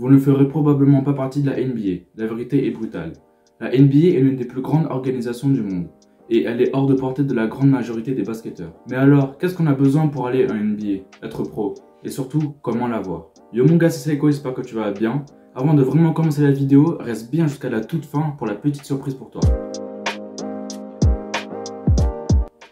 vous ne ferez probablement pas partie de la NBA. La vérité est brutale. La NBA est l'une des plus grandes organisations du monde. Et elle est hors de portée de la grande majorité des basketteurs. Mais alors, qu'est-ce qu'on a besoin pour aller à NBA, être pro? Et surtout, comment l'avoir? Yo mon gars, c'est Seiko, j'espère que tu vas bien. Avant de vraiment commencer la vidéo, reste bien jusqu'à la toute fin pour la petite surprise pour toi.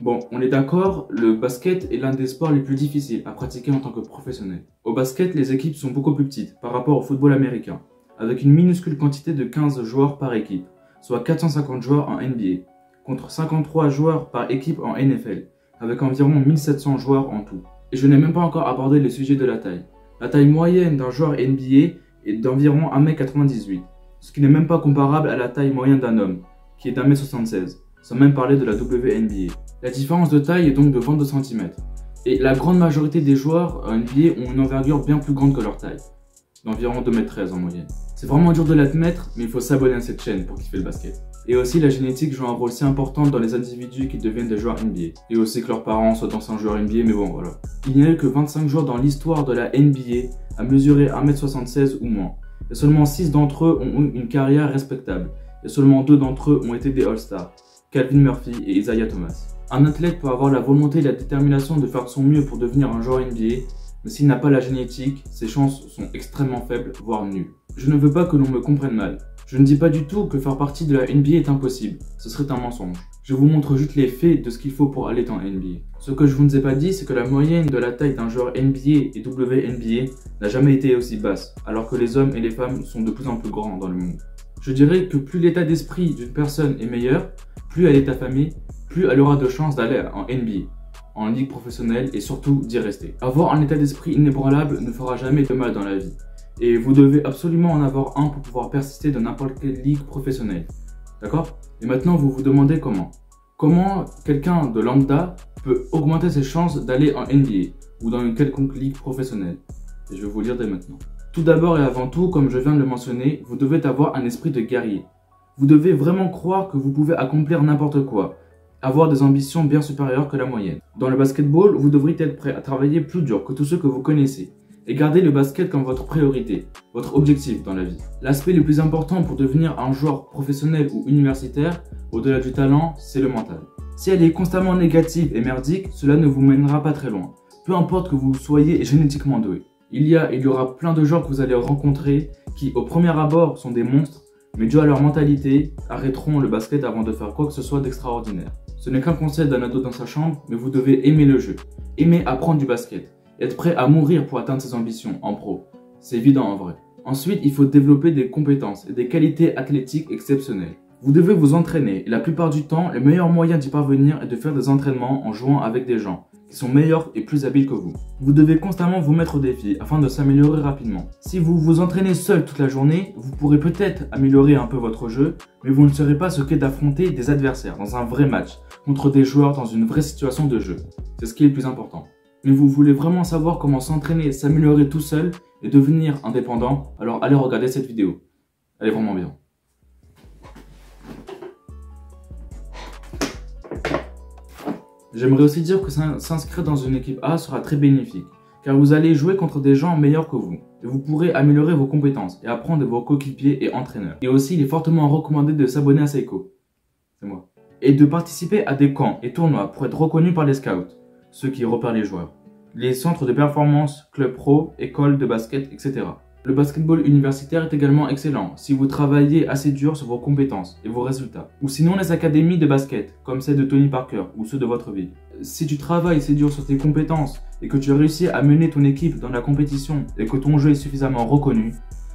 Bon, on est d'accord, le basket est l'un des sports les plus difficiles à pratiquer en tant que professionnel. Au basket, les équipes sont beaucoup plus petites par rapport au football américain, avec une minuscule quantité de 15 joueurs par équipe, soit 450 joueurs en NBA, contre 53 joueurs par équipe en NFL, avec environ 1700 joueurs en tout. Et je n'ai même pas encore abordé le sujet de la taille. La taille moyenne d'un joueur NBA est d'environ 1m98, ce qui n'est même pas comparable à la taille moyenne d'un homme, qui est d'1m76, sans même parler de la WNBA. La différence de taille est donc de 22 cm, et la grande majorité des joueurs en NBA ont une envergure bien plus grande que leur taille, d'environ 2m13 en moyenne. C'est vraiment dur de l'admettre, mais il faut s'abonner à cette chaîne pour kiffer le basket. Et aussi, la génétique joue un rôle si important dans les individus qui deviennent des joueurs NBA. Et aussi que leurs parents soient d'anciens joueurs NBA, mais bon, voilà. Il n'y a eu que 25 joueurs dans l'histoire de la NBA à mesurer 1m76 ou moins. Et seulement 6 d'entre eux ont eu une carrière respectable. Et seulement 2 d'entre eux ont été des All-Stars, Calvin Murphy et Isaiah Thomas. Un athlète peut avoir la volonté et la détermination de faire de son mieux pour devenir un joueur NBA, mais s'il n'a pas la génétique, ses chances sont extrêmement faibles, voire nulles. Je ne veux pas que l'on me comprenne mal. Je ne dis pas du tout que faire partie de la NBA est impossible, ce serait un mensonge. Je vous montre juste les faits de ce qu'il faut pour aller dans NBA. Ce que je vous ai pas dit, c'est que la moyenne de la taille d'un joueur NBA et WNBA n'a jamais été aussi basse, alors que les hommes et les femmes sont de plus en plus grands dans le monde. Je dirais que plus l'état d'esprit d'une personne est meilleur, plus elle est affamée, plus elle aura de chances d'aller en NBA, en ligue professionnelle et surtout d'y rester. Avoir un état d'esprit inébranlable ne fera jamais de mal dans la vie. Et vous devez absolument en avoir un pour pouvoir persister dans n'importe quelle ligue professionnelle. D'accord? Et maintenant, vous vous demandez comment. Comment quelqu'un de lambda peut augmenter ses chances d'aller en NBA ou dans une quelconque ligue professionnelle? Et je vais vous le dire dès maintenant. Tout d'abord et avant tout, comme je viens de le mentionner, vous devez avoir un esprit de guerrier. Vous devez vraiment croire que vous pouvez accomplir n'importe quoi, avoir des ambitions bien supérieures que la moyenne. Dans le basketball, vous devriez être prêt à travailler plus dur que tous ceux que vous connaissez et garder le basket comme votre priorité, votre objectif dans la vie. L'aspect le plus important pour devenir un joueur professionnel ou universitaire, au-delà du talent, c'est le mental. Si elle est constamment négative et merdique, cela ne vous mènera pas très loin, peu importe que vous soyez génétiquement doué. Il y aura plein de gens que vous allez rencontrer qui, au premier abord, sont des monstres, mais dû à leur mentalité, arrêteront le basket avant de faire quoi que ce soit d'extraordinaire. Ce n'est qu'un conseil d'un ado dans sa chambre, mais vous devez aimer le jeu, aimer apprendre du basket, être prêt à mourir pour atteindre ses ambitions en pro. C'est évident en vrai. Ensuite, il faut développer des compétences et des qualités athlétiques exceptionnelles. Vous devez vous entraîner et la plupart du temps, le meilleur moyen d'y parvenir est de faire des entraînements en jouant avec des gens qui sont meilleurs et plus habiles que vous. Vous devez constamment vous mettre au défi afin de s'améliorer rapidement. Si vous vous entraînez seul toute la journée, vous pourrez peut-être améliorer un peu votre jeu, mais vous ne saurez pas ce qu'est d'affronter des adversaires dans un vrai match, contre des joueurs dans une vraie situation de jeu. C'est ce qui est le plus important. Mais vous voulez vraiment savoir comment s'entraîner, s'améliorer tout seul et devenir indépendant, alors allez regarder cette vidéo. Elle est vraiment bien. J'aimerais aussi dire que s'inscrire dans une équipe A sera très bénéfique, car vous allez jouer contre des gens meilleurs que vous, et vous pourrez améliorer vos compétences et apprendre de vos coéquipiers et entraîneurs. Et aussi, il est fortement recommandé de s'abonner à Seiko, c'est moi, et de participer à des camps et tournois pour être reconnu par les scouts, ceux qui repèrent les joueurs, les centres de performance, clubs pro, écoles de basket, etc. Le basketball universitaire est également excellent si vous travaillez assez dur sur vos compétences et vos résultats. Ou sinon les académies de basket, comme celle de Tony Parker ou ceux de votre ville. Si tu travailles assez dur sur tes compétences et que tu as réussi à mener ton équipe dans la compétition et que ton jeu est suffisamment reconnu,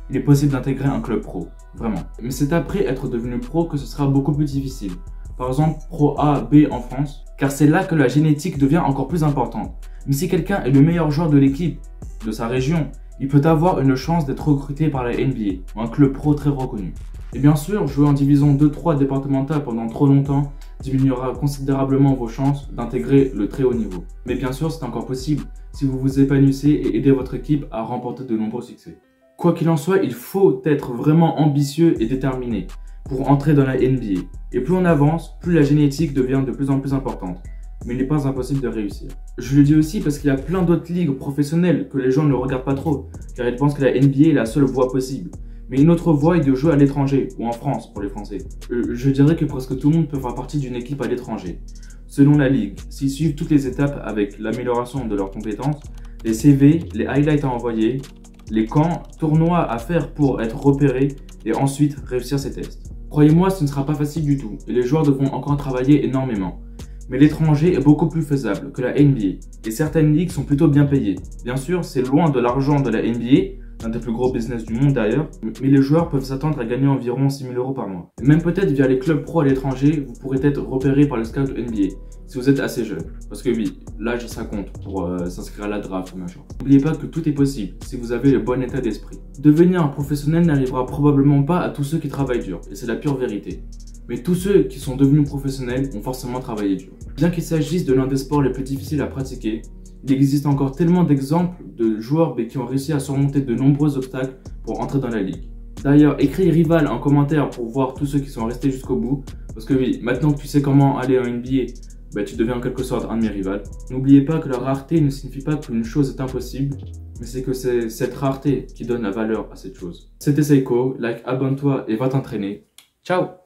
il est possible d'intégrer un club pro, vraiment. Mais c'est après être devenu pro que ce sera beaucoup plus difficile. Par exemple, Pro A, B en France, car c'est là que la génétique devient encore plus importante. Mais si quelqu'un est le meilleur joueur de l'équipe, de sa région, il peut avoir une chance d'être recruté par la NBA, ou un club pro très reconnu. Et bien sûr, jouer en division 2-3 départementale pendant trop longtemps diminuera considérablement vos chances d'intégrer le très haut niveau. Mais bien sûr, c'est encore possible si vous vous épanouissez et aidez votre équipe à remporter de nombreux succès. Quoi qu'il en soit, il faut être vraiment ambitieux et déterminé pour entrer dans la NBA. Et plus on avance, plus la génétique devient de plus en plus importante. mais il n'est pas impossible de réussir. Je le dis aussi parce qu'il y a plein d'autres ligues professionnelles que les gens ne regardent pas trop, car ils pensent que la NBA est la seule voie possible. Mais une autre voie est de jouer à l'étranger, ou en France pour les Français. Je dirais que presque tout le monde peut faire partie d'une équipe à l'étranger. Selon la ligue, s'ils suivent toutes les étapes avec l'amélioration de leurs compétences, les CV, les highlights à envoyer, les camps, tournois à faire pour être repérés et ensuite réussir ces tests. Croyez-moi, ce ne sera pas facile du tout et les joueurs devront encore travailler énormément. Mais l'étranger est beaucoup plus faisable que la NBA et certaines ligues sont plutôt bien payées. Bien sûr, c'est loin de l'argent de la NBA, l'un des plus gros business du monde d'ailleurs, mais les joueurs peuvent s'attendre à gagner environ 6 000 € par mois. Et même peut-être via les clubs pro à l'étranger, vous pourrez être repéré par le scout NBA, si vous êtes assez jeune. Parce que oui, l'âge ça compte pour s'inscrire à la draft ou machin. N'oubliez pas que tout est possible si vous avez le bon état d'esprit. Devenir un professionnel n'arrivera probablement pas à tous ceux qui travaillent dur, et c'est la pure vérité. Mais tous ceux qui sont devenus professionnels ont forcément travaillé dur. Bien qu'il s'agisse de l'un des sports les plus difficiles à pratiquer, il existe encore tellement d'exemples de joueurs qui ont réussi à surmonter de nombreux obstacles pour entrer dans la ligue. D'ailleurs, écris rival en commentaire pour voir tous ceux qui sont restés jusqu'au bout. Parce que oui, maintenant que tu sais comment aller en NBA, tu deviens en quelque sorte un de mes rivals. N'oubliez pas que la rareté ne signifie pas qu'une chose est impossible, mais c'est que c'est cette rareté qui donne la valeur à cette chose. C'était Seiko, abonne-toi et va t'entraîner. Ciao!